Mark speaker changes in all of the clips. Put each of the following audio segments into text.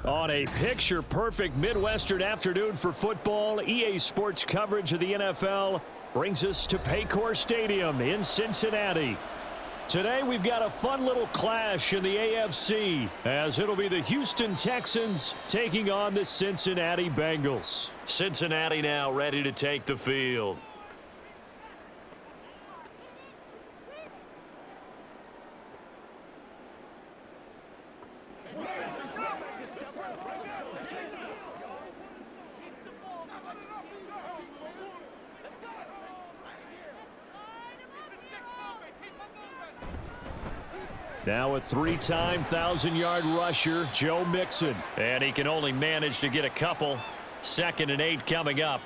Speaker 1: On a picture-perfect Midwestern afternoon for football, EA Sports coverage of the NFL brings us to Paycor Stadium in Cincinnati. Today we've got a fun little clash in the AFC, as it'll be the Houston Texans taking on the Cincinnati Bengals. Cincinnati now ready to take the field. Now a three-time 1,000-yard rusher, Joe Mixon. And he can only manage to get a couple. 2nd and 8 coming up.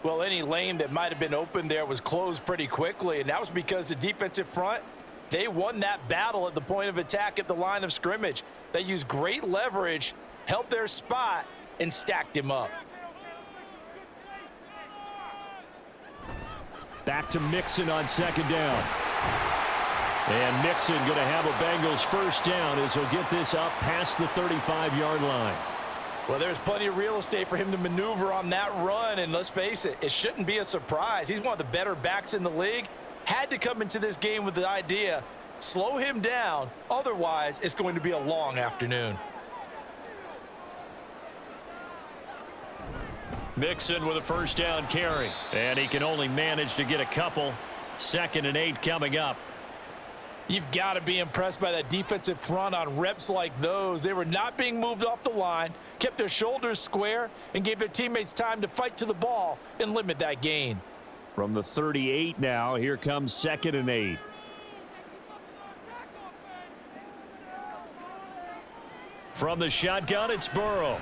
Speaker 2: Well, any lane that might have been open there was closed pretty quickly, and that was because the defensive front, they won that battle at the point of attack at the line of scrimmage. They used great leverage, held their spot, and stacked him up.
Speaker 1: Back to Mixon on 2nd down. And Mixon going to have a Bengals first down as he'll get this up past the 35-yard line.
Speaker 2: Well, there's plenty of real estate for him to maneuver on that run, and let's face it, it shouldn't be a surprise. He's one of the better backs in the league. Had to come into this game with the idea, slow him down, otherwise it's going to be a long afternoon.
Speaker 1: Mixon with a first down carry, and he can only manage to get a couple. 2nd and 8 coming up.
Speaker 2: You've got to be impressed by that defensive front on reps like those. They were not being moved off the line, kept their shoulders square, and gave their teammates time to fight to the ball and limit that gain.
Speaker 1: From the 38 now, here comes 2nd and 8. From the shotgun, it's Burrow.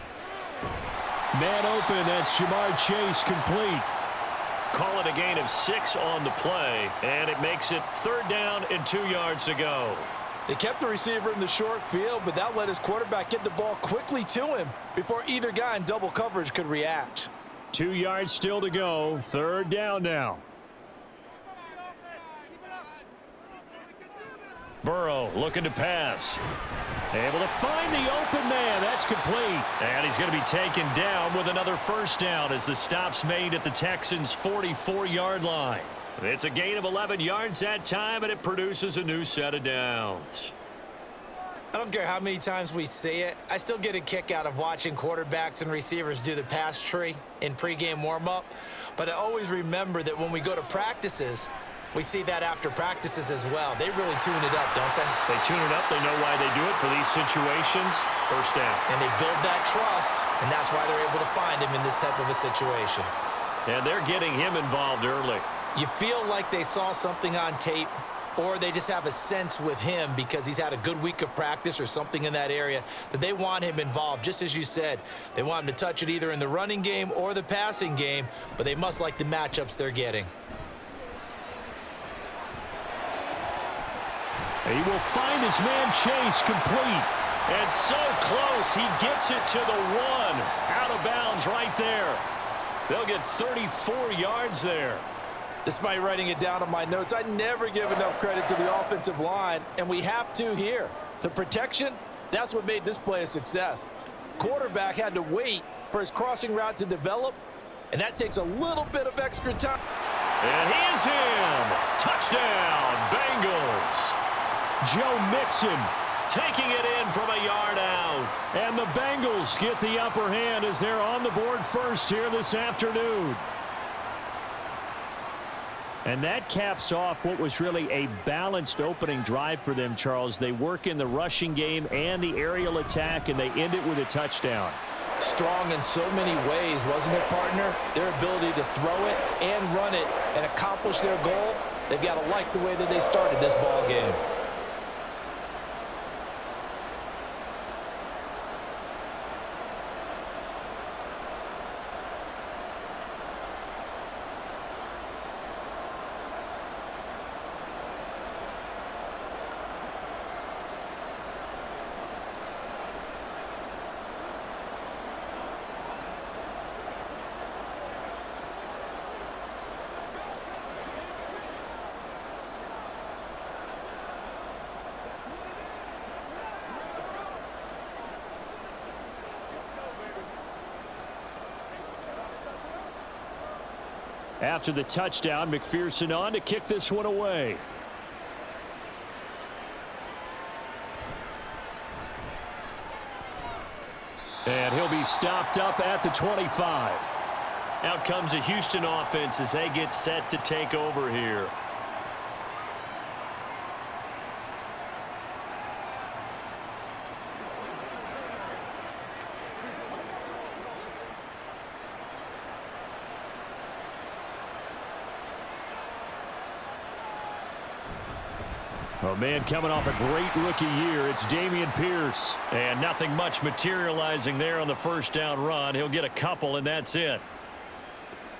Speaker 1: Man open, that's Jamar Chase complete. Call it a gain of 6 on the play, and it makes it 3rd down and 2 yards to go.
Speaker 2: They kept the receiver in the short field, but that let his quarterback get the ball quickly to him before either guy in double coverage could react.
Speaker 1: 2 yards still to go. 3rd down now. Burrow looking to pass. Able to find the open man. That's complete. And he's going to be taken down with another first down as the stop's made at the Texans' 44-yard line. It's a gain of 11 yards that time, and it produces a new set of downs.
Speaker 2: I don't care how many times we say it, I still get a kick out of watching quarterbacks and receivers do the pass tree in pregame warm-up. But I always remember that when we go to practices, we see that after practices as well. They really tune it up, don't they?
Speaker 1: They tune it up. They know why they do it for these situations. First down.
Speaker 2: And they build that trust, and that's why they're able to find him in this type of a situation.
Speaker 1: And they're getting him involved early.
Speaker 2: You feel like they saw something on tape, or they just have a sense with him because he's had a good week of practice or something in that area that they want him involved. Just as you said, they want him to touch it either in the running game or the passing game, but they must like the matchups they're getting.
Speaker 1: He will find his man Chase complete. And so close, he gets it to the 1. Out of bounds right there. They'll get 34 yards there.
Speaker 2: Despite writing it down on my notes, I never give enough credit to the offensive line, and we have to here. The protection, that's what made this play a success. Quarterback had to wait for his crossing route to develop, and that takes a little bit of extra time.
Speaker 1: And he is him. Touchdown, Bengals. Joe Mixon taking it in from a yard out. And the Bengals get the upper hand as they're on the board first here this afternoon. And that caps off what was really a balanced opening drive for them, Charles. They work in the rushing game and the aerial attack, and they end it with a touchdown.
Speaker 2: Strong in so many ways, wasn't it, partner? Their ability to throw it and run it and accomplish their goal, they've got to like the way that they started this ball game.
Speaker 1: After the touchdown, McPherson on to kick this one away. And he'll be stopped up at the 25.
Speaker 3: Out comes a Houston offense as they get set to take over here.
Speaker 1: Oh, man, coming off a great rookie year, it's Dameon Pierce.
Speaker 3: And nothing much materializing there on the first down run. He'll get a couple, and that's it.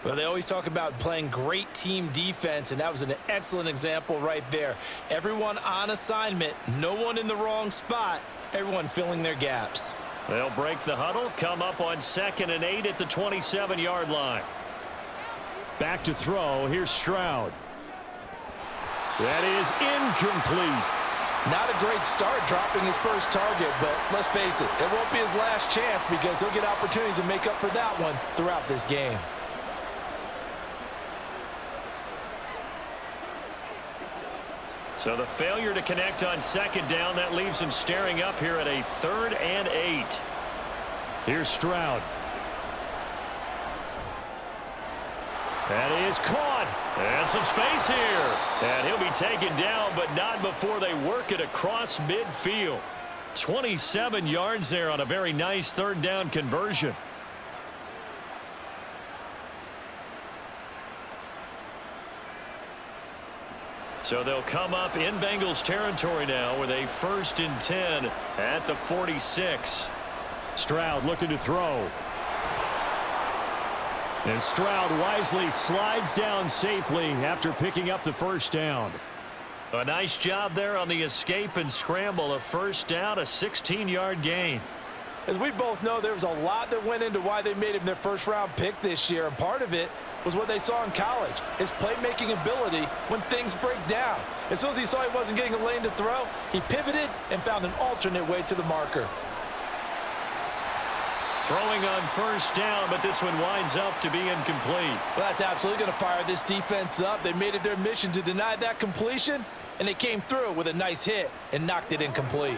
Speaker 2: Well, they always talk about playing great team defense, and that was an excellent example right there. Everyone on assignment, no one in the wrong spot, everyone filling their gaps.
Speaker 3: They'll break the huddle, come up on 2nd and 8 at the 27-yard line.
Speaker 1: Back to throw. Here's Stroud. That is incomplete.
Speaker 2: Not a great start dropping his first target, but let's face it, it won't be his last chance because he'll get opportunities to make up for that one throughout this game.
Speaker 3: So the failure to connect on 2nd down, that leaves him staring up here at a 3rd and 8.
Speaker 1: Here's Stroud. That is caught.
Speaker 3: And some space here. And he'll be taken down, but not before they work it across midfield. 27 yards there on a very nice 3rd down conversion. So they'll come up in Bengals territory now with a 1st and 10 at the 46.
Speaker 1: Stroud looking to throw. And Stroud wisely slides down safely after picking up the first down.
Speaker 3: A nice job there on the escape and scramble. A first down, a 16-yard gain.
Speaker 2: As we both know, there was a lot that went into why they made him their first-round pick this year, and part of it was what they saw in college, his playmaking ability when things break down. As soon as he saw he wasn't getting a lane to throw, he pivoted and found an alternate way to the marker.
Speaker 3: Throwing on first down, but this one winds up to be incomplete.
Speaker 2: Well, that's absolutely going to fire this defense up. They made it their mission to deny that completion, and they came through with a nice hit and knocked it incomplete.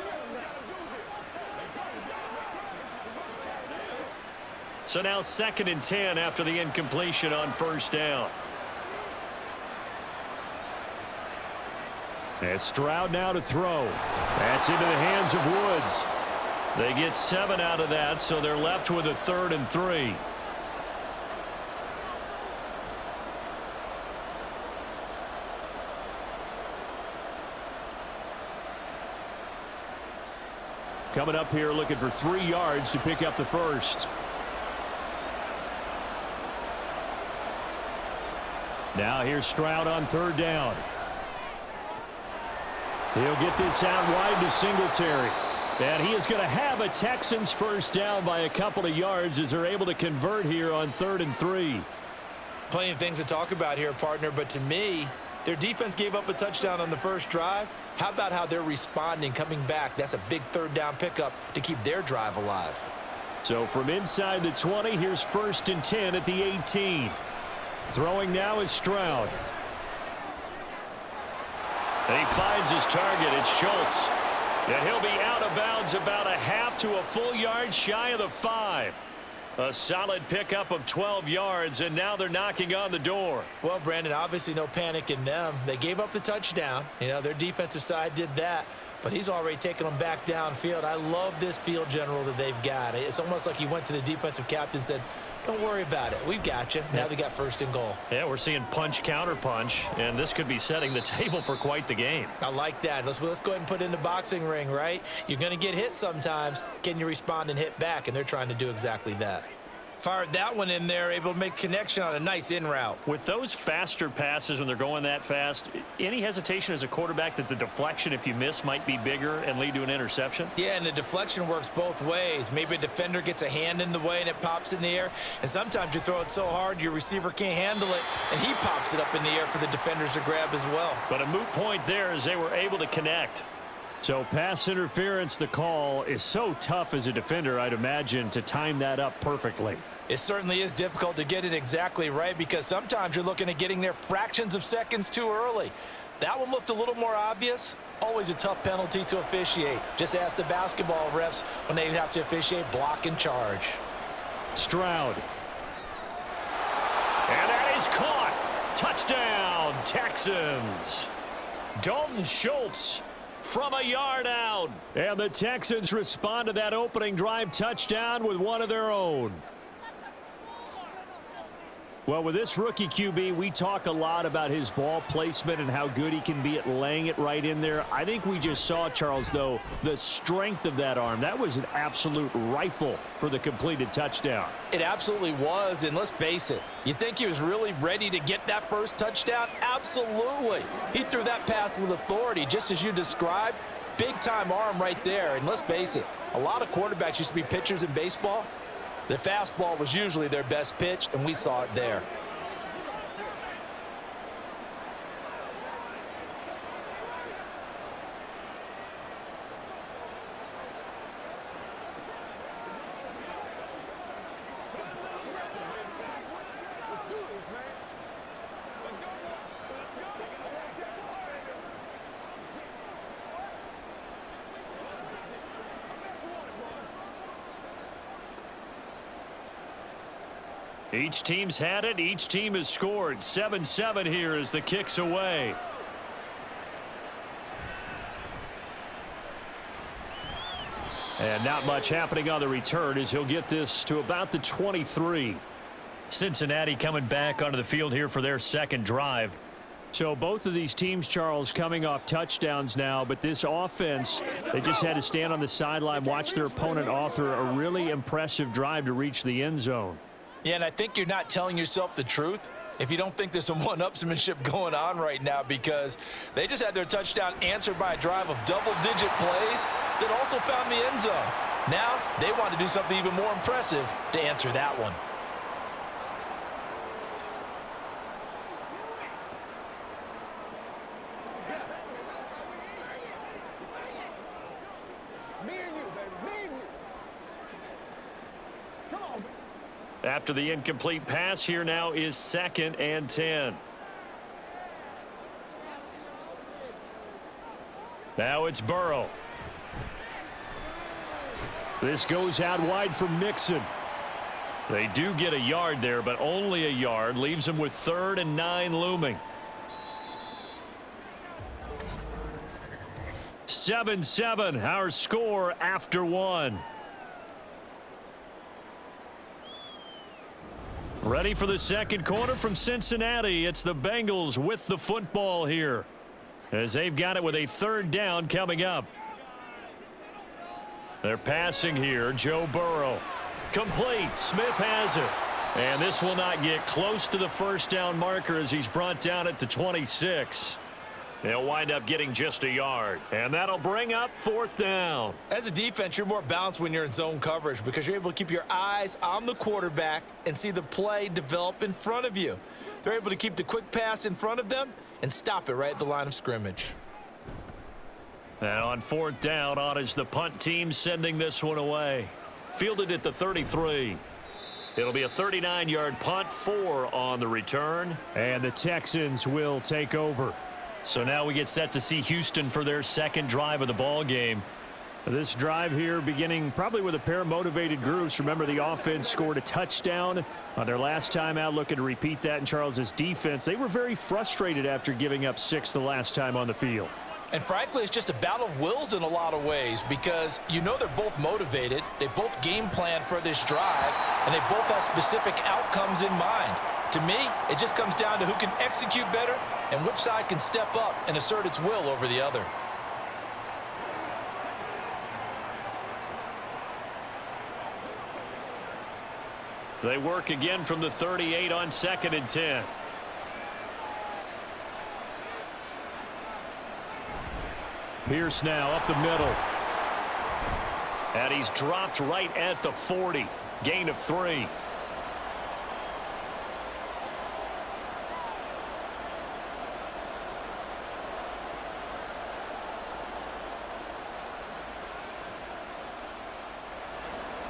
Speaker 3: So now 2nd and 10 after the incompletion on first down.
Speaker 1: And Stroud now to throw. That's into the hands of Woods.
Speaker 3: They get 7 out of that, so they're left with a 3rd and 3.
Speaker 1: Coming up here looking for 3 yards to pick up the first. Now here's Stroud on 3rd down. He'll get this out wide to Singletary. And he is going to have a Texans first down by a couple of yards as they're able to convert here on 3rd and 3.
Speaker 2: Plenty of things to talk about here, partner, but to me, their defense gave up a touchdown on the first drive. How about how they're responding, coming back? That's a big 3rd down pickup to keep their drive alive.
Speaker 1: So from inside the 20, here's 1st and 10 at the 18. Throwing now is Stroud.
Speaker 3: And he finds his target. It's Schultz. And he'll be out of bounds about a half to a full yard shy of the 5. A solid pickup of 12 yards, and now they're knocking on the door.
Speaker 2: Well, Brandon, obviously no panic in them. They gave up the touchdown. You know, their defensive side did that, but he's already taken them back downfield. I love this field general that they've got. It's almost like he went to the defensive captain and said, don't worry about it. We've got you. Now they got 1st and goal.
Speaker 3: Yeah, we're seeing punch, counter punch, and this could be setting the table for quite the game.
Speaker 2: I like that. Let's go ahead and put it in the boxing ring, right? You're going to get hit sometimes. Can you respond and hit back? And they're trying to do exactly that. Fired that one in there, able to make connection on a nice in route.
Speaker 3: With those faster passes when they're going that fast, any hesitation as a quarterback that the deflection, if you miss, might be bigger and lead to an interception?
Speaker 2: Yeah, and the deflection works both ways. Maybe a defender gets a hand in the way and it pops in the air, and sometimes you throw it so hard your receiver can't handle it, and he pops it up in the air for the defenders to grab as well.
Speaker 3: But a moot point there as they were able to connect.
Speaker 1: So pass interference, the call is so tough as a defender, I'd imagine, to time that up perfectly.
Speaker 2: It certainly is difficult to get it exactly right because sometimes you're looking at getting there fractions of seconds too early. That one looked a little more obvious. Always a tough penalty to officiate. Just ask the basketball refs when they have to officiate block and charge.
Speaker 1: Stroud. And that is caught. Touchdown, Texans. Dalton Schultz from a yard out. And the Texans respond to that opening drive touchdown with one of their own. Well, with this rookie QB, we talk a lot about his ball placement and how good he can be at laying it right in there. I think we just saw, Charles, though, the strength of that arm. That was an absolute rifle for the completed touchdown.
Speaker 2: It absolutely was, and let's face it, you think he was really ready to get that first touchdown? Absolutely. He threw that pass with authority, just as you described. Big-time arm right there, and let's face it, a lot of quarterbacks used to be pitchers in baseball. The fastball was usually their best pitch, and we saw it there.
Speaker 1: Each team's had it. Each team has scored. 7-7 here as the kick's away. And not much happening on the return as he'll get this to about the 23. Cincinnati coming back onto the field here for their second drive. So both of these teams, Charles, coming off touchdowns now, but this offense, they just had to stand on the sideline, watch their opponent author a really impressive drive to reach the end zone.
Speaker 2: Yeah, and I think you're not telling yourself the truth if you don't think there's some one-upsmanship going on right now, because they just had their touchdown answered by a drive of double-digit plays that also found the end zone. Now they want to do something even more impressive to answer that one.
Speaker 1: After the incomplete pass, here now is 2nd and 10. Now it's Burrow. This goes out wide for Mixon. They do get a yard there, but only a yard. Leaves them with 3rd and 9 looming. 7-7, our score after 1. Ready for the second quarter from Cincinnati. It's the Bengals with the football here, as they've got it with a 3rd down coming up. They're passing here. Joe Burrow. Complete. Smith has it. And this will not get close to the first down marker as he's brought down at the 26. They'll wind up getting just a yard, and that'll bring up 4th down.
Speaker 2: As a defense, you're more balanced when you're in zone coverage because you're able to keep your eyes on the quarterback and see the play develop in front of you. They're able to keep the quick pass in front of them and stop it right at the line of scrimmage.
Speaker 1: And on 4th down, on is the punt team sending this one away. Fielded at the 33. It'll be a 39-yard punt, 4 on the return, and the Texans will take over. So now we get set to see Houston for their second drive of the ball game. This drive here beginning probably with a pair of motivated groups. Remember, the offense scored a touchdown on their last time out, looking to repeat that in Charles's defense. They were very frustrated after giving up 6 the last time on the field.
Speaker 2: And frankly, it's just a battle of wills in a lot of ways because you know they're both motivated. They both game plan for this drive, and they both have specific outcomes in mind. To me, it just comes down to who can execute better and which side can step up and assert its will over the other.
Speaker 1: They work again from the 38 on 2nd and 10. Pierce now up the middle. And he's dropped right at the 40. Gain of 3.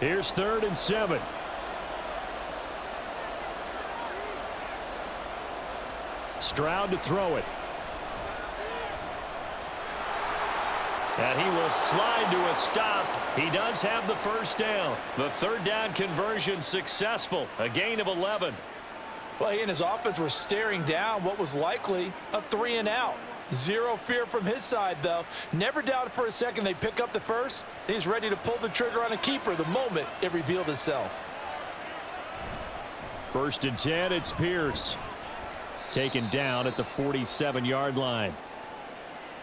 Speaker 1: Here's 3rd and 7. Stroud to throw it. And he will slide to a stop. He does have the first down. The third down conversion successful. A gain of 11.
Speaker 4: Well, he and his offense were staring down what was likely a 3-and-out. Zero fear from his side, though. Never doubted for a second they'd pick up the first. He's ready to pull the trigger on a keeper the moment it revealed itself.
Speaker 1: 1st and 10, it's Pierce. Taken down at the 47-yard line.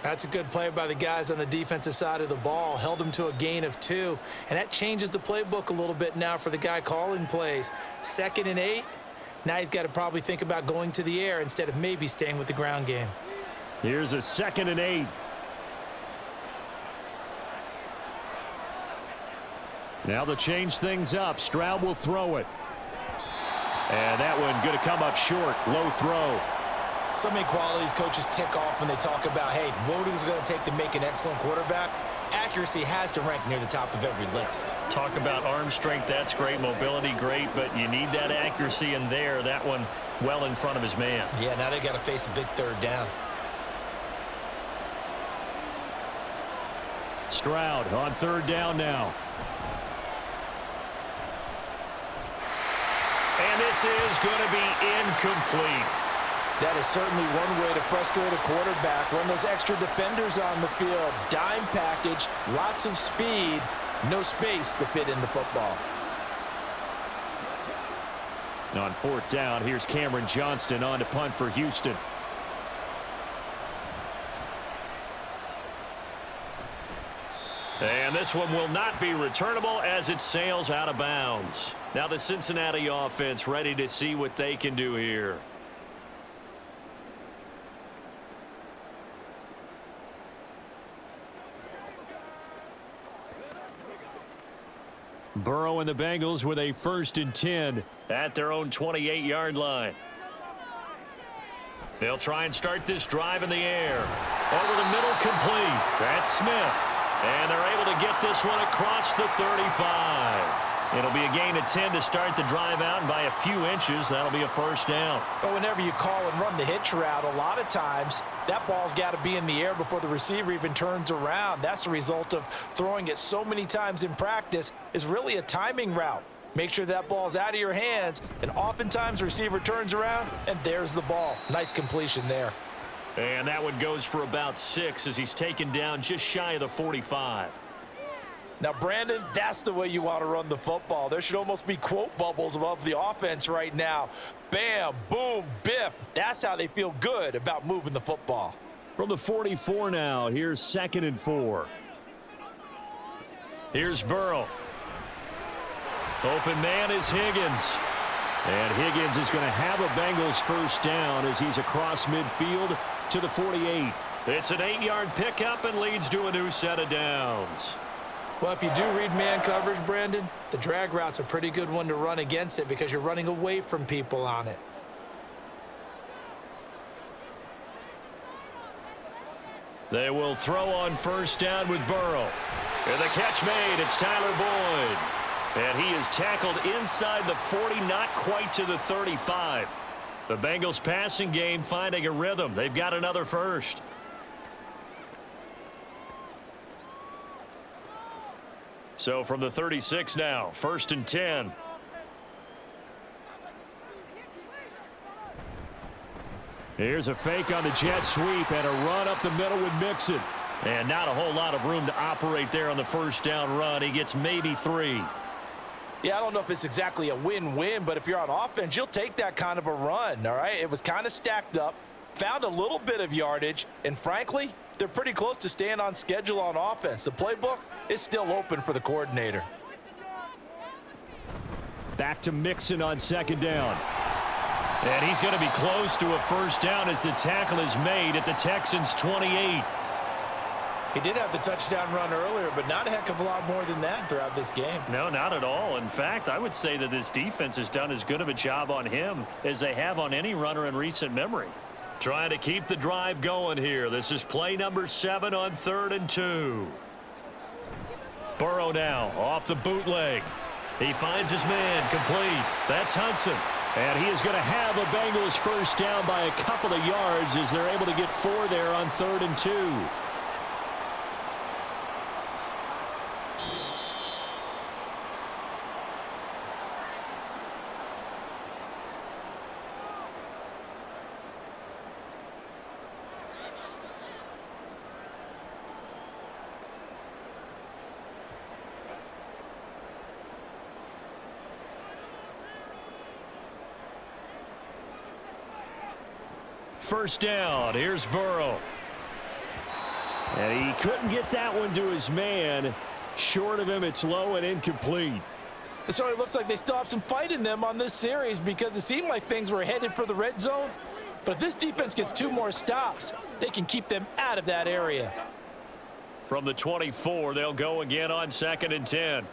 Speaker 2: That's a good play by the guys on the defensive side of the ball. Held him to a gain of 2. And that changes the playbook a little bit now for the guy calling plays. 2nd and 8. Now he's got to probably think about going to the air instead of maybe staying with the ground game.
Speaker 1: Here's a 2nd and 8. Now they'll change things up. Stroud will throw it. And that one going to come up short. Low throw.
Speaker 2: So many qualities coaches tick off when they talk about, hey, what is it going to take to make an excellent quarterback? Accuracy has to rank near the top of every list.
Speaker 3: Talk about arm strength, that's great. Mobility, great, but you need that accuracy in there. That one well in front of his man.
Speaker 2: Yeah, now they got to face a big 3rd down.
Speaker 1: Stroud on 3rd down now. And this is going to be incomplete.
Speaker 4: That is certainly one way to frustrate a quarterback. Run those extra defenders on the field. Dime package, lots of speed, no space to fit into football.
Speaker 1: On 4th down, here's Cameron Johnston on to punt for Houston. And this one will not be returnable as it sails out of bounds. Now the Cincinnati offense ready to see what they can do here. Burrow and the Bengals with a 1st and 10 at their own 28-yard line. They'll try and start this drive in the air. Over the middle, complete. That's Smith. And they're able to get this one across the 35. It'll be a gain of 10 to start the drive out, and by a few inches, that'll be a 1st down.
Speaker 4: But whenever you call and run the hitch route, a lot of times that ball's got to be in the air before the receiver even turns around. That's the result of throwing it so many times in practice. Is really a timing route. Make sure that ball's out of your hands, and oftentimes the receiver turns around, and there's the ball. Nice completion there.
Speaker 1: And that one goes for about 6 as he's taken down just shy of the 45.
Speaker 4: Now, Brandon, that's the way you want to run the football. There should almost be quote bubbles above the offense right now. Bam, boom, biff. That's how they feel good about moving the football.
Speaker 1: From the 44 now, here's 2nd and 4. Here's Burrow. Open man is Higgins. And Higgins is going to have a Bengals 1st down as he's across midfield to the 48. It's an 8-yard pickup and leads to a new set of downs.
Speaker 2: Well, if you do read man coverage, Brandon, the drag route's a pretty good one to run against it because you're running away from people on it.
Speaker 1: They will throw on 1st down with Burrow. And the catch made, it's Tyler Boyd. And he is tackled inside the 40, not quite to the 35. The Bengals passing game finding a rhythm. They've got another 1st. So from the 36 now, 1st and 10. Here's a fake on the jet sweep and a run up the middle with Mixon. And not a whole lot of room to operate there on the 1st down run. He gets maybe 3.
Speaker 4: Yeah, I don't know if it's exactly a win-win, but if you're on offense, you'll take that kind of a run, all right? It was kind of stacked up, found a little bit of yardage, and frankly, they're pretty close to staying on schedule on offense. The playbook is still open for the coordinator.
Speaker 1: Back to Mixon on 2nd down. And he's going to be close to a 1st down as the tackle is made at the Texans' 28.
Speaker 2: He did have the touchdown run earlier, but not a heck of a lot more than that throughout this game.
Speaker 3: No, not at all. In fact, I would say that this defense has done as good of a job on him as they have on any runner in recent memory. Trying to keep the drive going here. This is play number 7 on 3rd and 2. Burrow now off the bootleg. He finds his man complete. That's Hudson.
Speaker 1: And he is going to have a Bengals first down by a couple of yards as they're able to get 4 there on 3rd and 2. First down. Here's Burrow. And he couldn't get that one to his man. Short of him, it's low and incomplete.
Speaker 4: So it looks like they still have some fight in them on this series because it seemed like things were headed for the red zone. But if this defense gets 2 more stops, they can keep them out of that area.
Speaker 3: From the 24, they'll go again on 2nd and 10.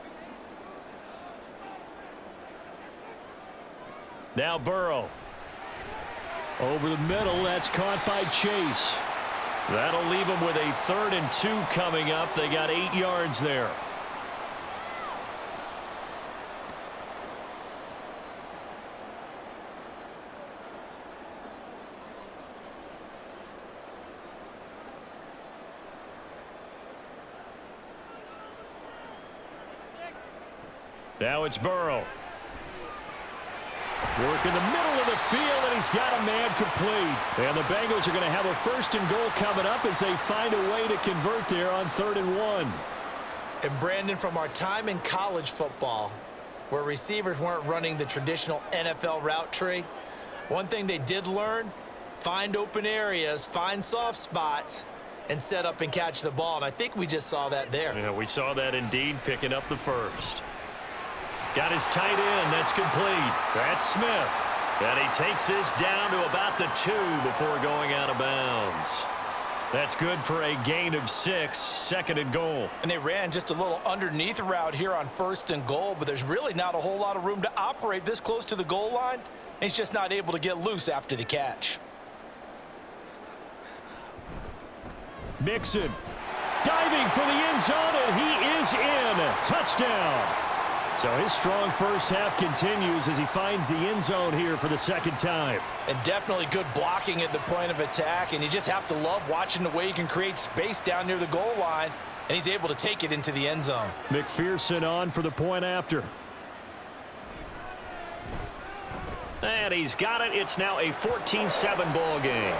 Speaker 3: Now Burrow.
Speaker 1: Over the middle, that's caught by Chase.
Speaker 3: That'll leave them with a 3rd and 2 coming up. They got 8 yards there. Now it's Burrow.
Speaker 1: Work in the middle of the field, and he's got a man complete. And the Bengals are going to have a 1st and goal coming up as they find a way to convert there on 3rd and 1.
Speaker 2: And Brandon, from our time in college football, where receivers weren't running the traditional NFL route tree, one thing they did learn, find open areas, find soft spots, and set up and catch the ball. And I think we just saw that there.
Speaker 3: Yeah, we saw that indeed, picking up the 1st. Got his tight end. That's complete. That's Smith. And he takes this down to about the 2 before going out of bounds. That's good for a gain of 6, 2nd and goal.
Speaker 4: And they ran just a little underneath route here on 1st and goal, but there's really not a whole lot of room to operate this close to the goal line. He's just not able to get loose after the catch.
Speaker 1: Mixon diving for the end zone, and he is in. Touchdown. So his strong first half continues as he finds the end zone here for the 2nd time.
Speaker 4: And definitely good blocking at the point of attack, and you just have to love watching the way he can create space down near the goal line, and he's able to take it into the end zone.
Speaker 1: McPherson on for the point after.
Speaker 3: And he's got it. It's now a 14-7 ball game.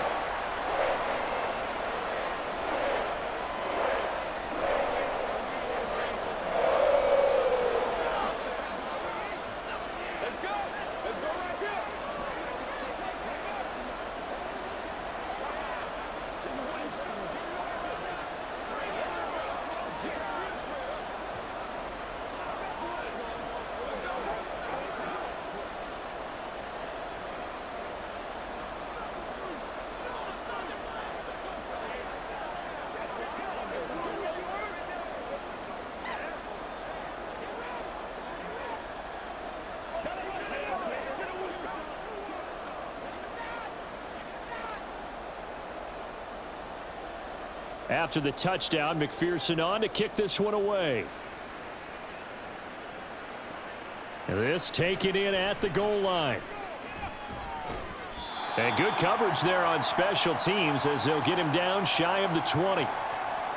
Speaker 1: After the touchdown, McPherson on to kick this one away. And this taken in at the goal line. And good coverage there on special teams as they'll get him down shy of the 20.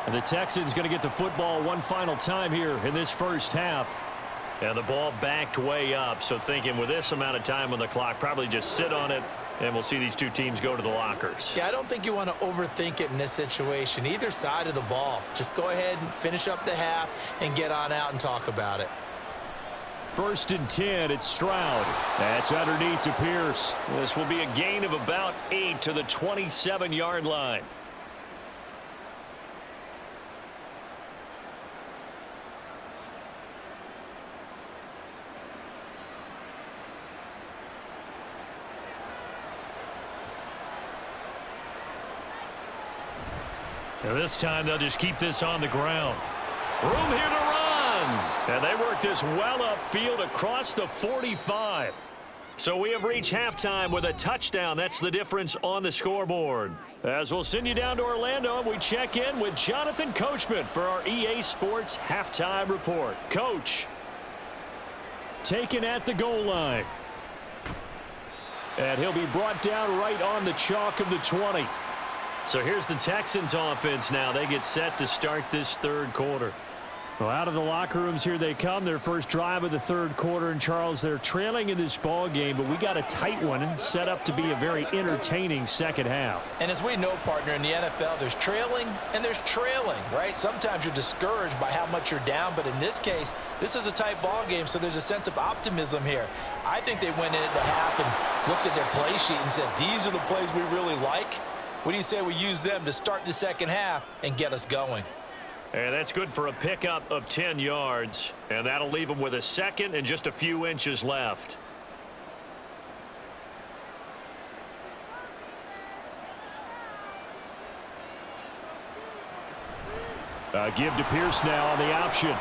Speaker 1: And the Texans going to get the football one final time here in this first half.
Speaker 3: And the ball backed way up, so thinking with this amount of time on the clock, probably just sit on it, and we'll see these two teams go to the lockers.
Speaker 2: Yeah, I don't think you want to overthink it in this situation. Either side of the ball. Just go ahead and finish up the half and get on out and talk about it.
Speaker 1: 1st and 10, it's Stroud. That's underneath to Pierce.
Speaker 3: This will be a gain of about 8 to the 27-yard line.
Speaker 1: And this time they'll just keep this on the ground.
Speaker 3: Room here to run. And they work this well upfield across the 45. So we have reached halftime with a touchdown. That's the difference on the scoreboard. As we'll send you down to Orlando, and we check in with Jonathan Coachman for our EA Sports Halftime Report. Coach.
Speaker 1: Taken at the goal line. And he'll be brought down right on the chalk of the 20.
Speaker 3: So here's the Texans offense now. They get set to start this third quarter.
Speaker 1: Well, out of the locker rooms here they come. Their first drive of the third quarter. And, Charles, they're trailing in this ball game, but we got a tight one and set up to be a very entertaining second half.
Speaker 4: And as we know, partner, in the NFL, there's trailing and there's trailing, right? Sometimes you're discouraged by how much you're down, but in this case, this is a tight ball game, so there's a sense of optimism here. I think they went in at the half and looked at their play sheet and said, these are the plays we really like. What do you say we use them to start the second half and get us going?
Speaker 3: And that's good for a pickup of 10 yards. And that'll leave them with a second and just a few inches left.
Speaker 1: Give to Pierce now on the option.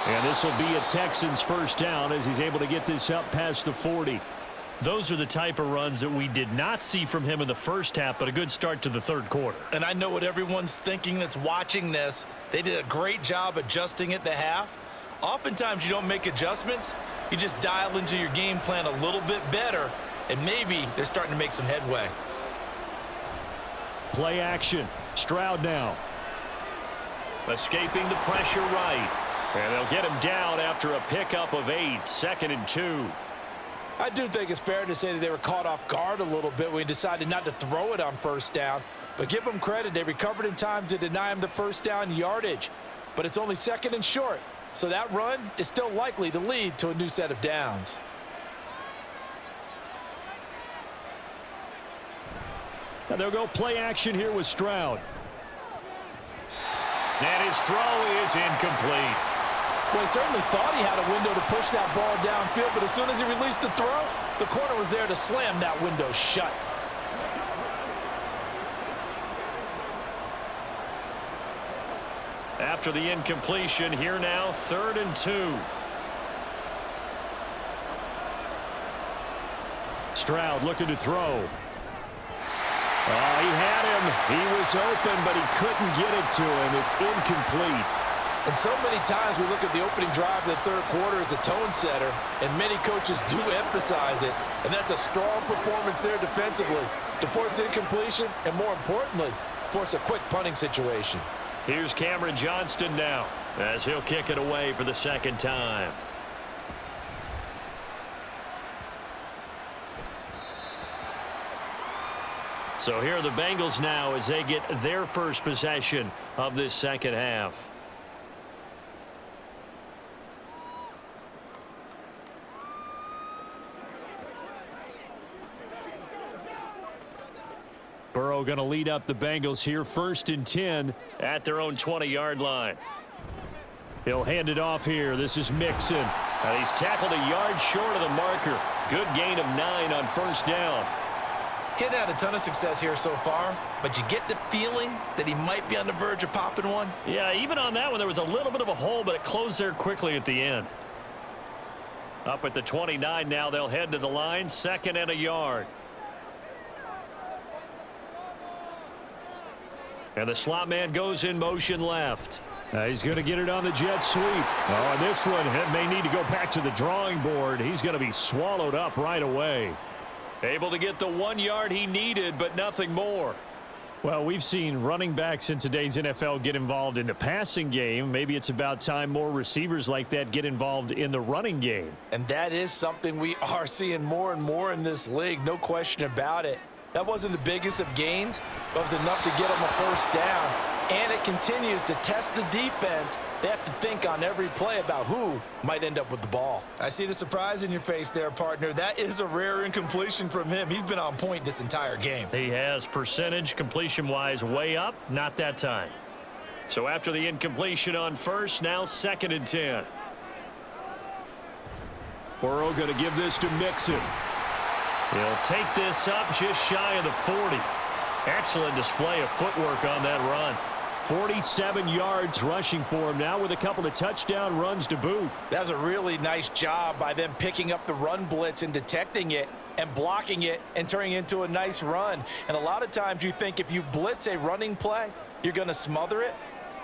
Speaker 1: And this will be a Texans first down as he's able to get this up past the 40.
Speaker 3: Those are the type of runs that we did not see from him in the first half, but a good start to the third quarter.
Speaker 2: And I know what everyone's thinking that's watching this. They did a great job adjusting at the half. Oftentimes you don't make adjustments. You just dial into your game plan a little bit better, and maybe they're starting to make some headway.
Speaker 1: Play action. Stroud now.
Speaker 3: Escaping the pressure right. And they'll get him down after a pickup of 8, 2nd and 2.
Speaker 4: I do think it's fair to say that they were caught off guard a little bit when he decided not to throw it on first down. But give them credit. They recovered in time to deny him the first down yardage. But it's only 2nd and short. So that run is still likely to lead to a new set of downs.
Speaker 1: And they'll go play action here with Stroud.
Speaker 3: And his throw is incomplete.
Speaker 4: Well, he certainly thought he had a window to push that ball downfield, but as soon as he released the throw, the corner was there to slam that window shut.
Speaker 3: After the incompletion, here now, 3rd and 2.
Speaker 1: Stroud looking to throw. Oh, he had him. He was open, but he couldn't get it to him. It's incomplete.
Speaker 4: And so many times we look at the opening drive of the third quarter as a tone setter, and many coaches do emphasize it. And that's a strong performance there defensively to force incompletion and, more importantly, force a quick punting situation.
Speaker 3: Here's Cameron Johnston now as he'll kick it away for the second time. So here are the Bengals now as they get their first possession of this second half.
Speaker 1: Burrow going to lead up the Bengals here, 1st and 10
Speaker 3: at their own 20-yard line.
Speaker 1: He'll hand it off here. This is Mixon.
Speaker 3: And he's tackled a yard short of the marker. Good gain of 9 on first down.
Speaker 2: He's had a ton of success here so far, but you get the feeling that he might be on the verge of popping one.
Speaker 3: Yeah, even on that one, there was a little bit of a hole, but it closed there quickly at the end. Up at the 29 now, they'll head to the line, 2nd and a yard. And the slot man goes in motion left.
Speaker 1: He's going to get it on the jet sweep. Oh, and this one may need to go back to the drawing board. He's going to be swallowed up right away.
Speaker 3: Able to get the 1 yard he needed, but nothing more.
Speaker 1: Well, we've seen running backs in today's NFL get involved in the passing game. Maybe it's about time more receivers like that get involved in the running game.
Speaker 4: And that is something we are seeing more and more in this league, no question about it. That wasn't the biggest of gains, but it was enough to get them a first down. And it continues to test the defense. They have to think on every play about who might end up with the ball.
Speaker 2: I see the surprise in your face there, partner. That is a rare incompletion from him. He's been on point this entire game.
Speaker 3: He has percentage completion-wise way up, not that time. So after the incompletion on first, now 2nd and 10.
Speaker 1: Burrow going to give this to Mixon.
Speaker 3: He'll take this up just shy of the 40. Excellent display of footwork on that run.
Speaker 1: 47 yards rushing for him now with a couple of touchdown runs to boot.
Speaker 4: That was a really nice job by them picking up the run blitz and detecting it and blocking it and turning it into a nice run. And a lot of times you think if you blitz a running play, you're going to smother it.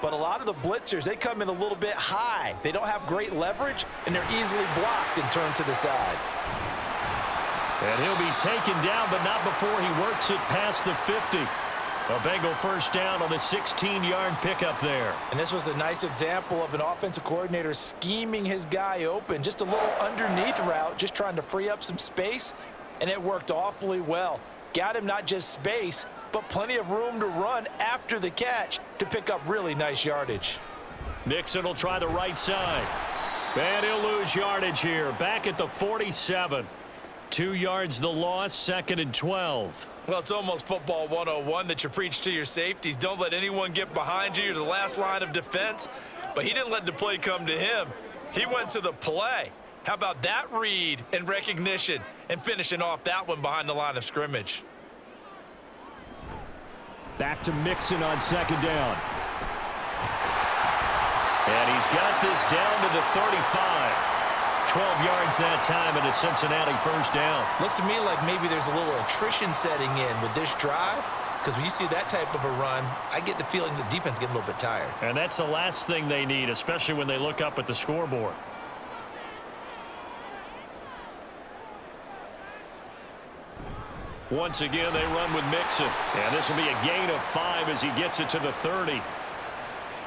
Speaker 4: But a lot of the blitzers, they come in a little bit high. They don't have great leverage, and they're easily blocked and turned to the side.
Speaker 1: And he'll be taken down, but not before he works it past the 50. A Bengal first down on the 16-yard pickup there.
Speaker 4: And this was a nice example of an offensive coordinator scheming his guy open. Just a little underneath route, just trying to free up some space, and it worked awfully well. Got him not just space, but plenty of room to run after the catch to pick up really nice yardage.
Speaker 1: Mixon will try the right side. And he'll lose yardage here. Back at the 47. 2 yards the loss, 2nd and 12.
Speaker 2: Well, it's almost football 101 that you preach to your safeties. Don't let anyone get behind you. You're the last line of defense. But he didn't let the play come to him. He went to the play. How about that read and recognition and finishing off that one behind the line of scrimmage?
Speaker 1: Back to Mixon on 2nd down. And he's got this down to the 35. 12 yards that time and a Cincinnati first down.
Speaker 2: Looks to me like maybe there's a little attrition setting in with this drive, because when you see that type of a run, I get the feeling the defense getting a little bit tired.
Speaker 1: And that's the last thing they need, especially when they look up at the scoreboard. Once again, they run with Mixon. And this will be a gain of 5 as he gets it to the 30.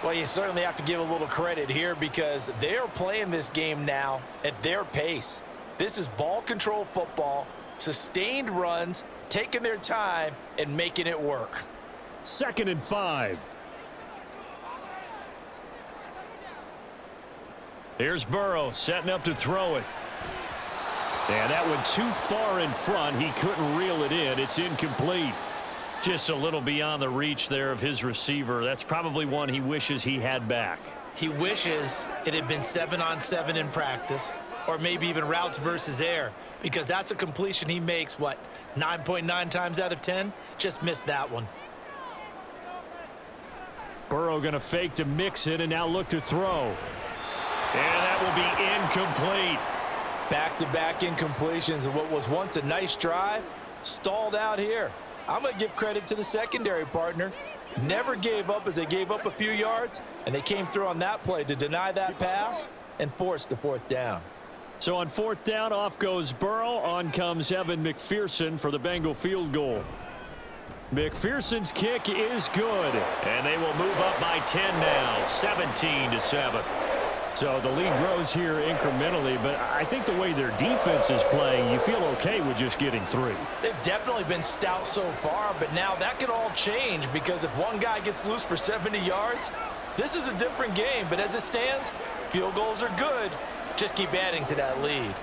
Speaker 4: Well, you certainly have to give a little credit here because they're playing this game now at their pace. This is ball control football, sustained runs, taking their time and making it work.
Speaker 1: 2nd and 5. Here's Burrow setting up to throw it. And that one too far in front. He couldn't reel it in. It's incomplete. Just a little beyond the reach there of his receiver. That's probably one he wishes he had back.
Speaker 2: He wishes it had been 7-on-7 in practice, or maybe even routes versus air, because that's a completion he makes, what, 9.9 times out of 10? Just missed that one.
Speaker 1: Burrow going to fake to Mixon and now look to throw. And that will be incomplete.
Speaker 4: Back-to-back incompletions of what was once a nice drive, stalled out here. I'm going to give credit to the secondary partner. Never gave up as they gave up a few yards, and they came through on that play to deny that pass and force the 4th down.
Speaker 1: So on 4th down, off goes Burrow. On comes Evan McPherson for the Bengal field goal. McPherson's kick is good, and they will move up by 10 now, 17-7. So the lead grows here incrementally, but I think the way their defense is playing, you feel okay with just getting 3.
Speaker 4: They've definitely been stout so far, but now that can all change because if one guy gets loose for 70 yards, this is a different game. But as it stands, field goals are good. Just keep adding to that lead.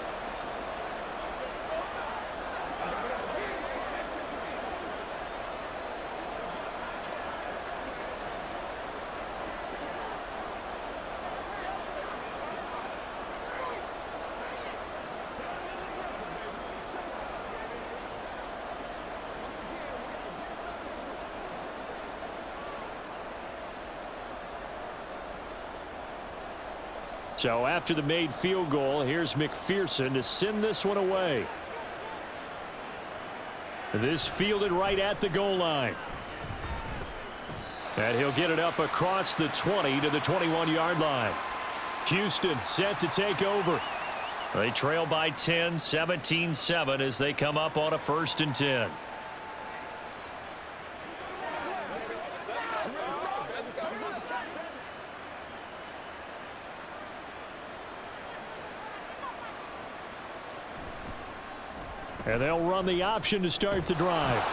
Speaker 1: So after the made field goal, here's McPherson to send this one away. This fielded right at the goal line. And he'll get it up across the 20 to the 21-yard line. Houston set to take over. They trail by 10, 17-7 as they come up on a 1st and 10. And they'll run the option to start the drive.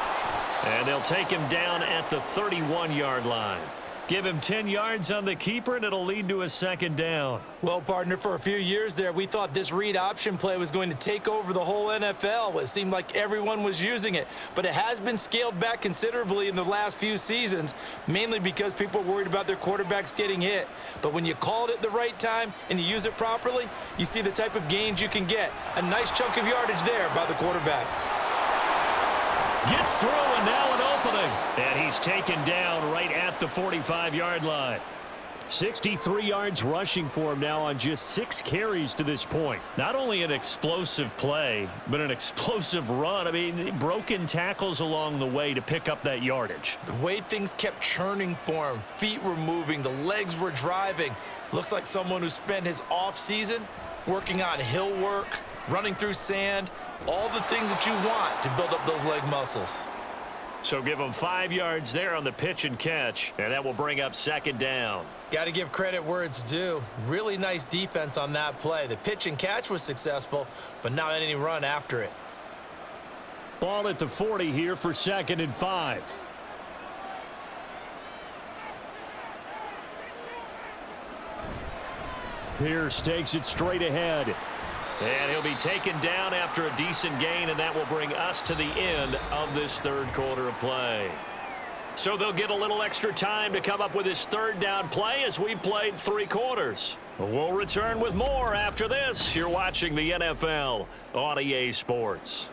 Speaker 1: And they'll take him down at the 31-yard line. Give him 10 yards on the keeper, and it'll lead to a 2nd down.
Speaker 2: Well, partner, for a few years there, we thought this read option play was going to take over the whole NFL. It seemed like everyone was using it. But it has been scaled back considerably in the last few seasons, mainly because people are worried about their quarterbacks getting hit. But when you call it at the right time and you use it properly, you see the type of gains you can get. A nice chunk of yardage there by the quarterback.
Speaker 1: Gets through, and now an opening. And he's taken down right at the 45-yard line. 63 yards rushing for him now on just 6 carries to this point. Not only an explosive play, but an explosive run. I mean, broken tackles along the way to pick up that yardage.
Speaker 2: The way things kept churning for him, feet were moving, the legs were driving. Looks like someone who spent his off season working on hill work, running through sand, all the things that you want to build up those leg muscles.
Speaker 3: So give him 5 yards there on the pitch and catch, and that will bring up second down.
Speaker 2: Got to give credit where it's due. Really nice defense on that play. The pitch and catch was successful, but not any run after it.
Speaker 1: Ball at the 40 here for 2nd and 5. Pierce takes it straight ahead.
Speaker 3: And he'll be taken down after a decent gain, and that will bring us to the end of this third quarter of play. So they'll get a little extra time to come up with his third down play as we've played 3 quarters. We'll return with more after this. You're watching the NFL on EA Sports.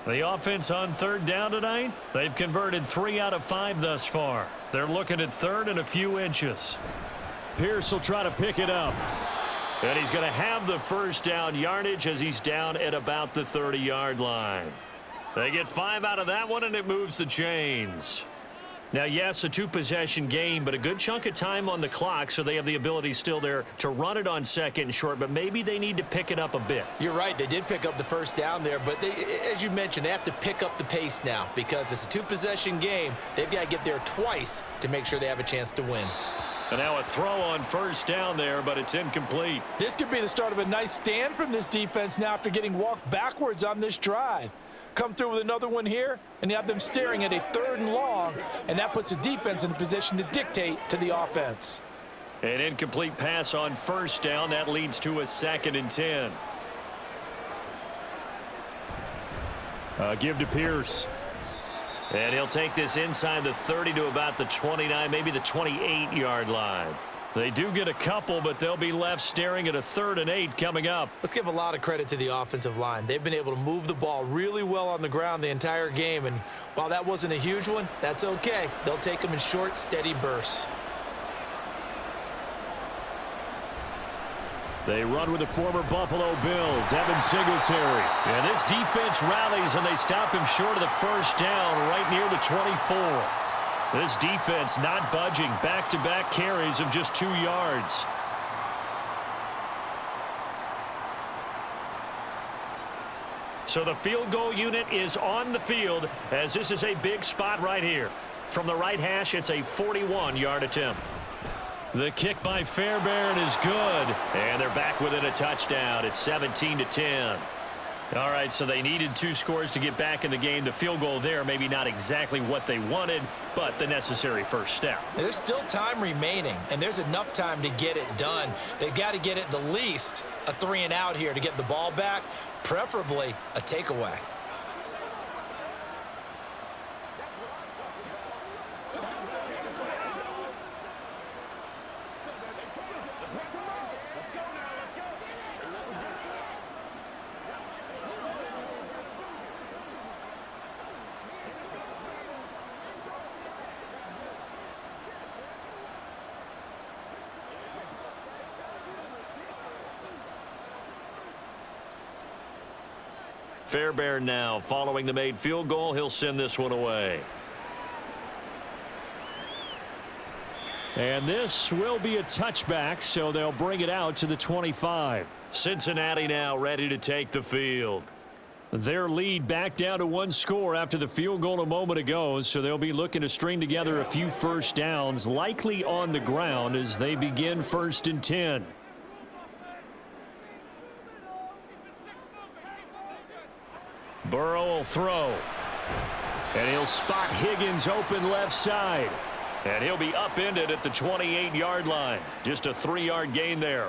Speaker 1: The offense on third down tonight, they've converted 3 out of 5 thus far. They're looking at third and a few inches. Pierce will try to pick it up.
Speaker 3: And he's going to have the first down yardage as he's down at about the 30-yard line. They get 5 out of that one, and it moves the chains. Now, yes, a 2-possession game, but a good chunk of time on the clock, so they have the ability still there to run it on 2nd and short, but maybe they need to pick it up a bit.
Speaker 2: You're right. They did pick up the first down there, but as you mentioned, they have to pick up the pace now because it's a 2-possession game. They've got to get there twice to make sure they have a chance to win.
Speaker 3: And now a throw on first down there, but it's incomplete.
Speaker 4: This could be the start of a nice stand from this defense now after getting walked backwards on this drive. Come through with another one here, and you have them staring at a 3rd and long, and that puts the defense in a position to dictate to the offense.
Speaker 3: An incomplete pass on first down. That leads to a 2nd and 10.
Speaker 1: Give to Pierce.
Speaker 3: And he'll take this inside the 30 to about the 29, maybe the 28-yard line.
Speaker 1: They do get a couple, but they'll be left staring at a 3rd and 8 coming up.
Speaker 2: Let's give a lot of credit to the offensive line. They've been able to move the ball really well on the ground the entire game, and while that wasn't a huge one, that's okay. They'll take them in short, steady bursts.
Speaker 1: They run with the former Buffalo Bill, Devin Singletary. And this defense rallies, and they stop him short of the first down right near the 24. This defense not budging. Back-to-back carries of just 2 yards. So the field goal unit is on the field as this is a big spot right here. From the right hash, it's a 41-yard attempt. The kick by Fairbairn is good, and they're back within a touchdown. It's 17-10. All right, so they needed 2 scores to get back in the game. The field goal there, maybe not exactly what they wanted, but the necessary first step.
Speaker 2: There's still time remaining, and there's enough time to get it done. They've got to get at the least a 3-and-out here to get the ball back, preferably a takeaway.
Speaker 3: Fairbairn now following the made field goal. He'll send this one away.
Speaker 1: And this will be a touchback, so they'll bring it out to the 25.
Speaker 3: Cincinnati now ready to take the field.
Speaker 1: Their lead back down to 1 score after the field goal a moment ago, so they'll be looking to string together a few first downs, likely on the ground as they begin 1st and 10. Burrow will throw. And he'll spot Higgins open left side.
Speaker 3: And he'll be upended at the 28-yard line. Just a 3-yard gain there.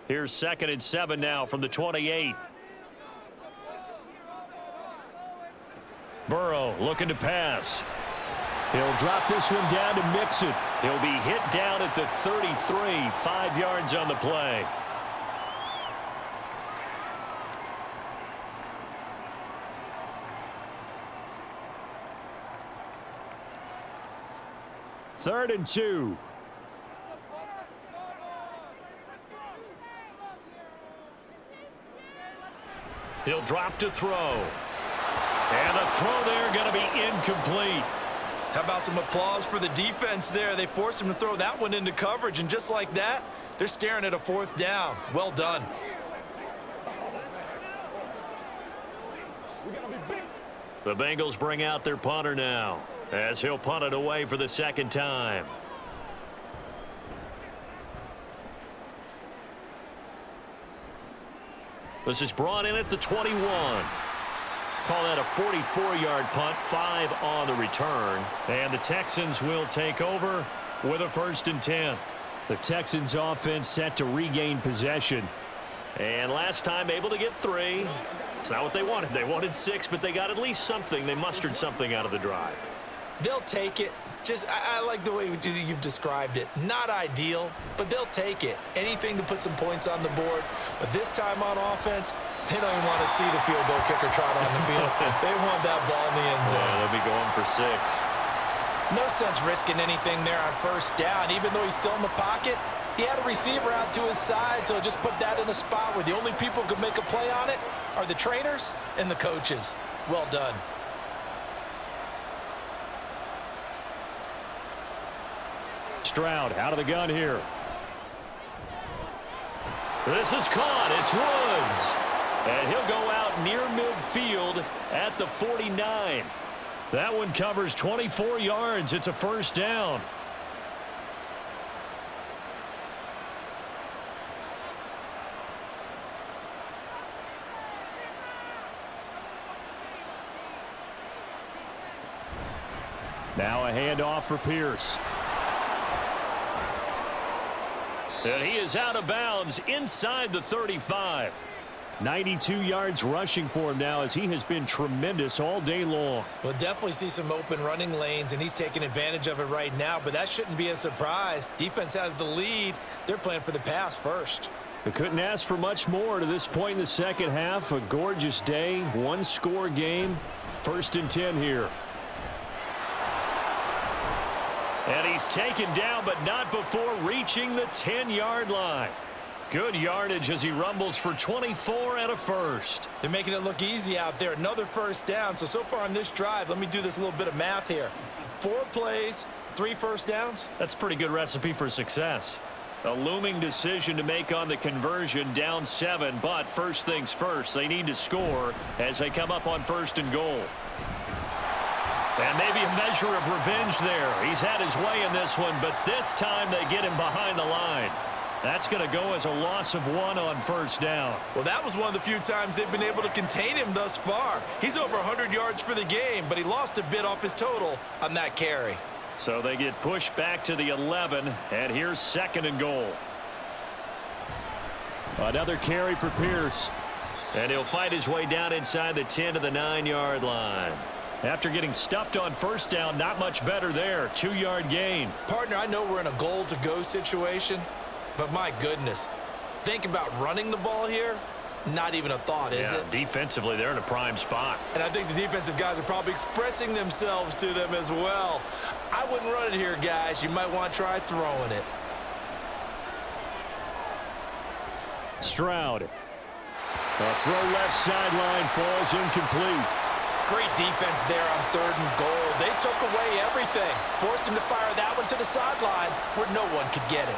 Speaker 3: Here's 2nd and 7 now from the 28. Burrow looking to pass.
Speaker 1: He'll drop this one down to Mixon.
Speaker 3: He'll be hit down at the 33, 5 yards on the play.
Speaker 1: Third and 2.
Speaker 3: He'll drop to throw. And the throw there going to be incomplete.
Speaker 2: How about some applause for the defense there? They forced him to throw that one into coverage, and just like that, they're staring at a 4th down. Well done.
Speaker 3: The Bengals bring out their punter now, as he'll punt it away for the 2nd time. This is brought in at the 21. Call that a 44-yard punt, 5 on the return. And the Texans will take over with a 1st and 10.
Speaker 1: The Texans offense set to regain possession.
Speaker 3: And last time able to get 3. It's not what they wanted. They wanted 6, but they got at least something. They mustered something out of the drive.
Speaker 2: They'll take it. I like the way you've described it. Not ideal, but they'll take it. Anything to put some points on the board. But this time on offense, they don't even want to see the field goal kicker trot on the field. They want that ball in the end zone.
Speaker 3: Yeah, they'll be going for 6.
Speaker 4: No sense risking anything there on 1st down. Even though he's still in the pocket, he had a receiver out to his side, so just put that in a spot where the only people who could make a play on it are the trainers and the coaches. Well done.
Speaker 1: Stroud out of the gun here.
Speaker 3: This is caught. It's Woods. And he'll go out near midfield at the 49. That one covers 24 yards. It's a 1st down.
Speaker 1: Now a handoff for Pierce.
Speaker 3: And he is out of bounds inside the 35.
Speaker 1: 92 yards rushing for him now, as he has been tremendous all day long.
Speaker 2: We'll definitely see some open running lanes, and he's taking advantage of it right now, but that shouldn't be a surprise. Defense has the lead. They're playing for the pass first.
Speaker 1: They couldn't ask for much more to this point in the 2nd half. A gorgeous day, 1-score game. 1st and 10 here.
Speaker 3: And he's taken down, but not before reaching the 10-yard line. Good yardage as he rumbles for 24 and a 1st.
Speaker 2: They're making it look easy out there. Another 1st down. So far on this drive, let me do this little bit of math here. 4 plays, 3 1st downs.
Speaker 3: That's a pretty good recipe for success. A looming decision to make on the conversion, down 7, but first things first, they need to score as they come up on 1st and goal. And maybe a measure of revenge there. He's had his way in this one, but this time they get him behind the line. That's going to go as a loss of 1 on 1st down.
Speaker 2: Well, that was one of the few times they've been able to contain him thus far. He's over 100 yards for the game, but he lost a bit off his total on that carry.
Speaker 3: So they get pushed back to the 11, and here's 2nd and goal.
Speaker 1: Another carry for Pierce.
Speaker 3: And he'll fight his way down inside the 10 to the 9-yard line.
Speaker 1: After getting stuffed on 1st down, not much better there. 2-yard gain.
Speaker 2: Partner, I know we're in a goal-to-go situation, but my goodness, think about running the ball here. Not even a thought, is it?
Speaker 3: Defensively, they're in a prime spot.
Speaker 2: And I think the defensive guys are probably expressing themselves to them as well. I wouldn't run it here, guys. You might want to try throwing it.
Speaker 1: Stroud. A throw left sideline, falls incomplete.
Speaker 4: Great defense there on 3rd and goal. They took away everything. Forced him to fire that one to the sideline where no one could get it.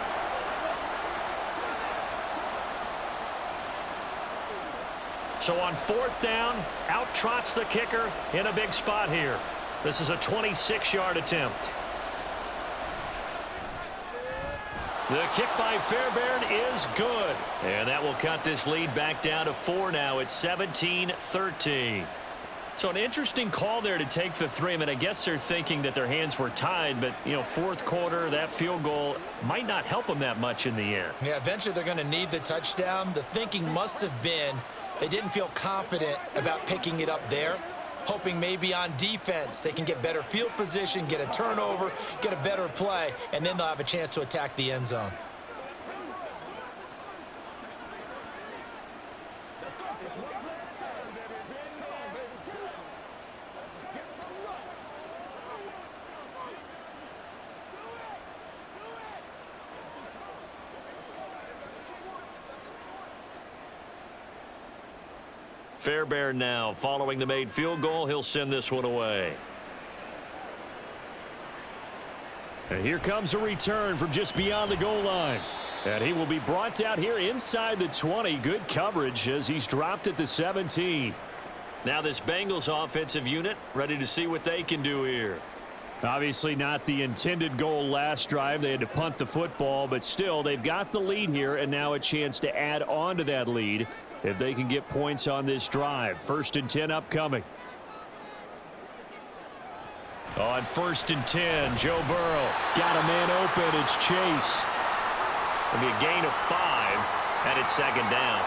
Speaker 3: So on 4th down, out trots the kicker in a big spot here. This is a 26-yard attempt. The kick by Fairbairn is good. And that will cut this lead back down to 4 now. It's 17-13. So an interesting call there to take the 3. I mean, I guess they're thinking that their hands were tied, but, you know, 4th quarter, that field goal might not help them that much in the end.
Speaker 2: Yeah, eventually they're going to need the touchdown. The thinking must have been they didn't feel confident about picking it up there, hoping maybe on defense they can get better field position, get a turnover, get a better play, and then they'll have a chance to attack the end zone.
Speaker 3: Fairbairn now following the made field goal. He'll send this one away.
Speaker 1: And here comes a return from just beyond the goal line. And he will be brought out here inside the 20. Good coverage as he's dropped at the 17.
Speaker 3: Now this Bengals offensive unit ready to see what they can do here.
Speaker 1: Obviously not the intended goal last drive. They had to punt the football, but still they've got the lead here and now a chance to add on to that lead if they can get points on this drive. 1st and 10 upcoming.
Speaker 3: On 1st and 10, Joe Burrow.
Speaker 1: Got a man open. It's Chase.
Speaker 3: It'll be a gain of 5, and it's 2nd down.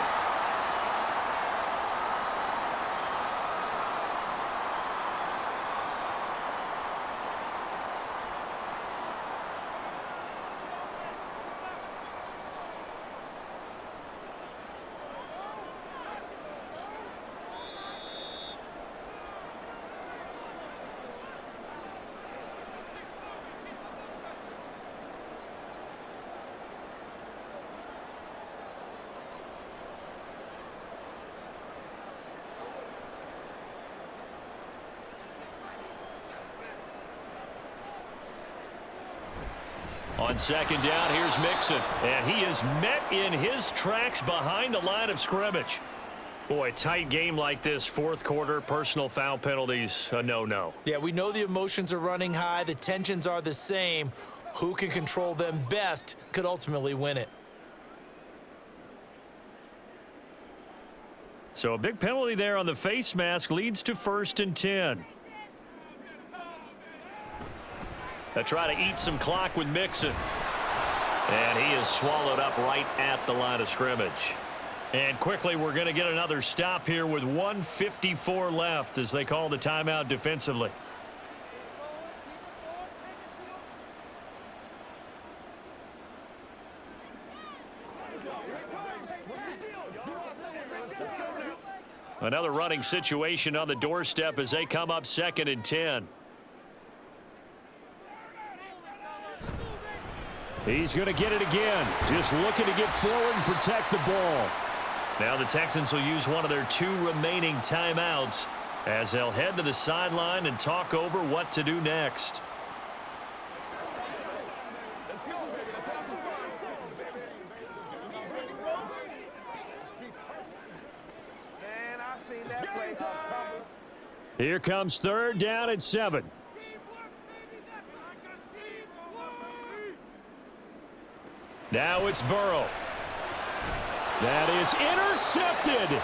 Speaker 3: On 2nd down, here's Mixon.
Speaker 1: And he is met in his tracks behind the line of scrimmage.
Speaker 3: Boy, tight game like this, 4th quarter, personal foul penalties, a no-no.
Speaker 2: Yeah, we know the emotions are running high. The tensions are the same. Who can control them best could ultimately win it.
Speaker 1: So a big penalty there on the face mask leads to 1st and 10.
Speaker 3: They'll try to eat some clock with Mixon. And he is swallowed up right at the line of scrimmage.
Speaker 1: And quickly, we're going to get another stop here with 1:54 left as they call the timeout defensively. Another running situation on the doorstep as they come up 2nd and 10. He's going to get it again. Just looking to get forward and protect the ball.
Speaker 3: Now the Texans will use one of their 2 remaining timeouts as they'll head to the sideline and talk over what to do next.
Speaker 1: Here comes 3rd down and 7. Now it's Burrow. That is intercepted.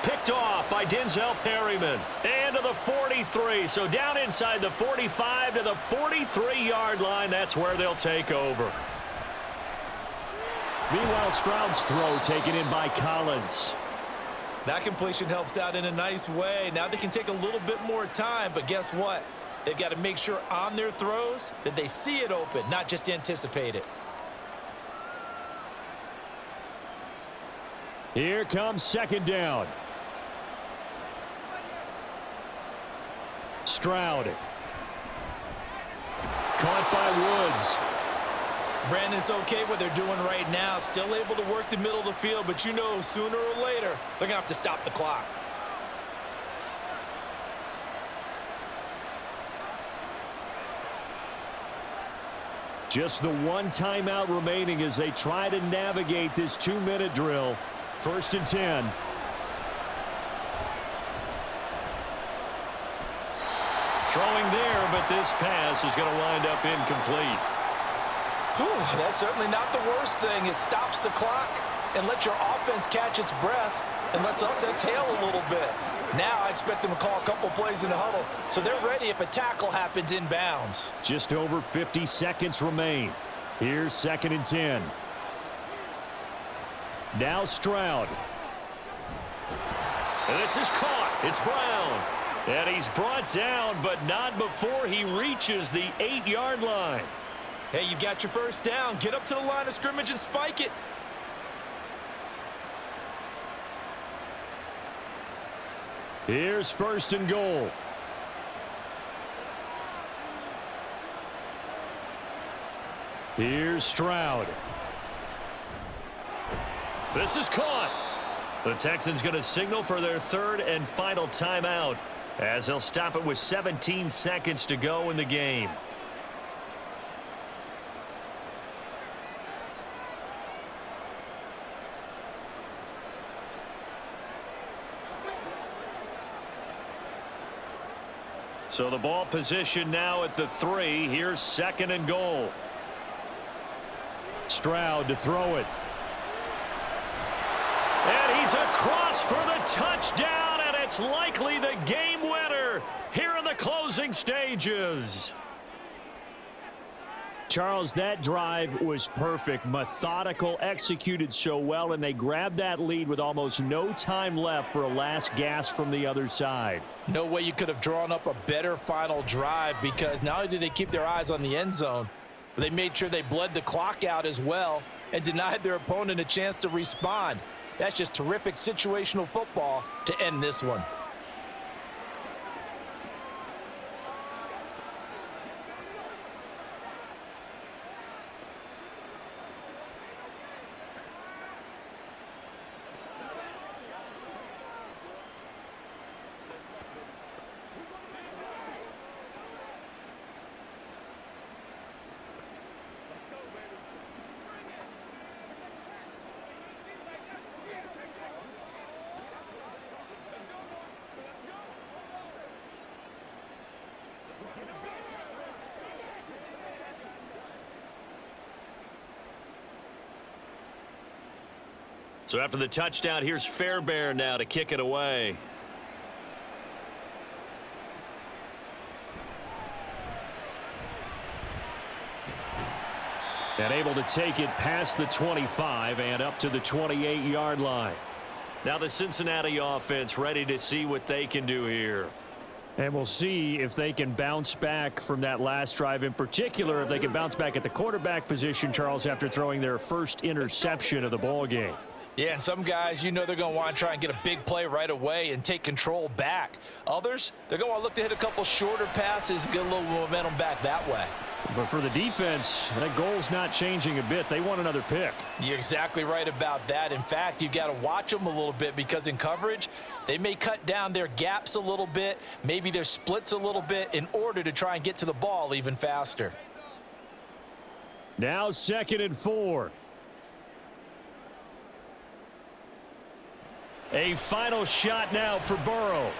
Speaker 3: Picked off by Denzel Perryman.
Speaker 1: And to the 43. So down inside the 45 to the 43-yard line. That's where they'll take over. Meanwhile, Stroud's throw taken in by Collins.
Speaker 2: That completion helps out in a nice way. Now they can take a little bit more time, but guess what? They've got to make sure on their throws that they see it open, not just anticipate it.
Speaker 1: Here comes 2nd down. Stroud. Caught by Woods.
Speaker 2: Brandon, it's okay what they're doing right now. Still able to work the middle of the field, but you know sooner or later they're going to have to stop the clock.
Speaker 1: Just the 1 timeout remaining as they try to navigate this 2-minute drill. 1st and 10.
Speaker 3: Throwing there, but this pass is going to wind up incomplete.
Speaker 4: Whew, that's certainly not the worst thing. It stops the clock and lets your offense catch its breath and lets us exhale a little bit. Now I expect them to call a couple plays in the huddle so they're ready if a tackle happens inbounds.
Speaker 1: Just over 50 seconds remain. Here's 2nd and 10. Now Stroud.
Speaker 3: And this is caught. It's Brown.
Speaker 1: And he's brought down, but not before he reaches the 8-yard line.
Speaker 2: Hey, you've got your 1st down. Get up to the line of scrimmage and spike it.
Speaker 1: Here's 1st and goal. Here's Stroud.
Speaker 3: This is caught.
Speaker 1: The Texans going to signal for their 3rd and final timeout as they'll stop it with 17 seconds to go in the game.
Speaker 3: So the ball position now at the 3. Here's 2nd and goal.
Speaker 1: Stroud to throw it.
Speaker 3: And he's across for the touchdown, and it's likely the game winner here in the closing stages.
Speaker 1: Charles, that drive was perfect, methodical, executed so well, and they grabbed that lead with almost no time left for a last gasp from the other side.
Speaker 4: No way you could have drawn up a better final drive, because not only did they keep their eyes on the end zone, but they made sure they bled the clock out as well and denied their opponent a chance to respond. That's just terrific situational football to end this one.
Speaker 3: So after the touchdown, here's Fairbairn now to kick it away.
Speaker 1: And able to take it past the 25 and up to the 28-yard line.
Speaker 3: Now the Cincinnati offense ready to see what they can do here.
Speaker 1: And we'll see if they can bounce back from that last drive, in particular if they can bounce back at the quarterback position, Charles, after throwing their first interception of the ball game.
Speaker 4: Yeah, and some guys, you know, they're going to want to try and get a big play right away and take control back. Others, they're going to want to look to hit a couple shorter passes and get a little momentum back that way.
Speaker 1: But for the defense, that goal's not changing a bit. They want another pick.
Speaker 4: You're exactly right about that. In fact, you've got to watch them a little bit, because in coverage, they may cut down their gaps a little bit, maybe their splits a little bit, in order to try and get to the ball even faster.
Speaker 1: Now 2nd and 4.
Speaker 3: A final shot now for Burrow.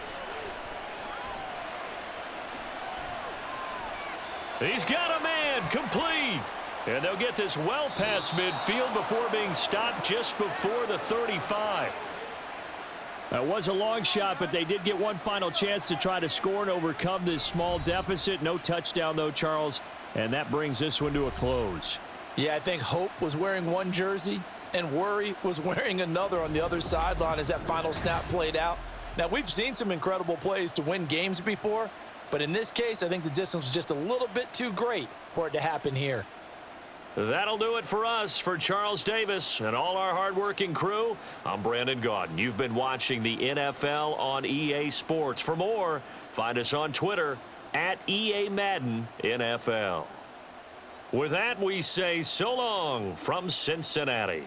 Speaker 3: He's got a man, complete. And they'll get this well past midfield before being stopped just before the 35.
Speaker 1: That was a long shot, but they did get one final chance to try to score and overcome this small deficit. No touchdown, though, Charles, and that brings this one to a close.
Speaker 4: Yeah, I think Hope was wearing one jersey and Worry was wearing another on the other sideline as that final snap played out. Now, we've seen some incredible plays to win games before, but in this case, I think the distance was just a little bit too great for it to happen here.
Speaker 3: That'll do it for us. For Charles Davis and all our hardworking crew, I'm Brandon Gaudin. You've been watching the NFL on EA Sports. For more, find us on Twitter at EA Madden NFL. With that, we say so long from Cincinnati.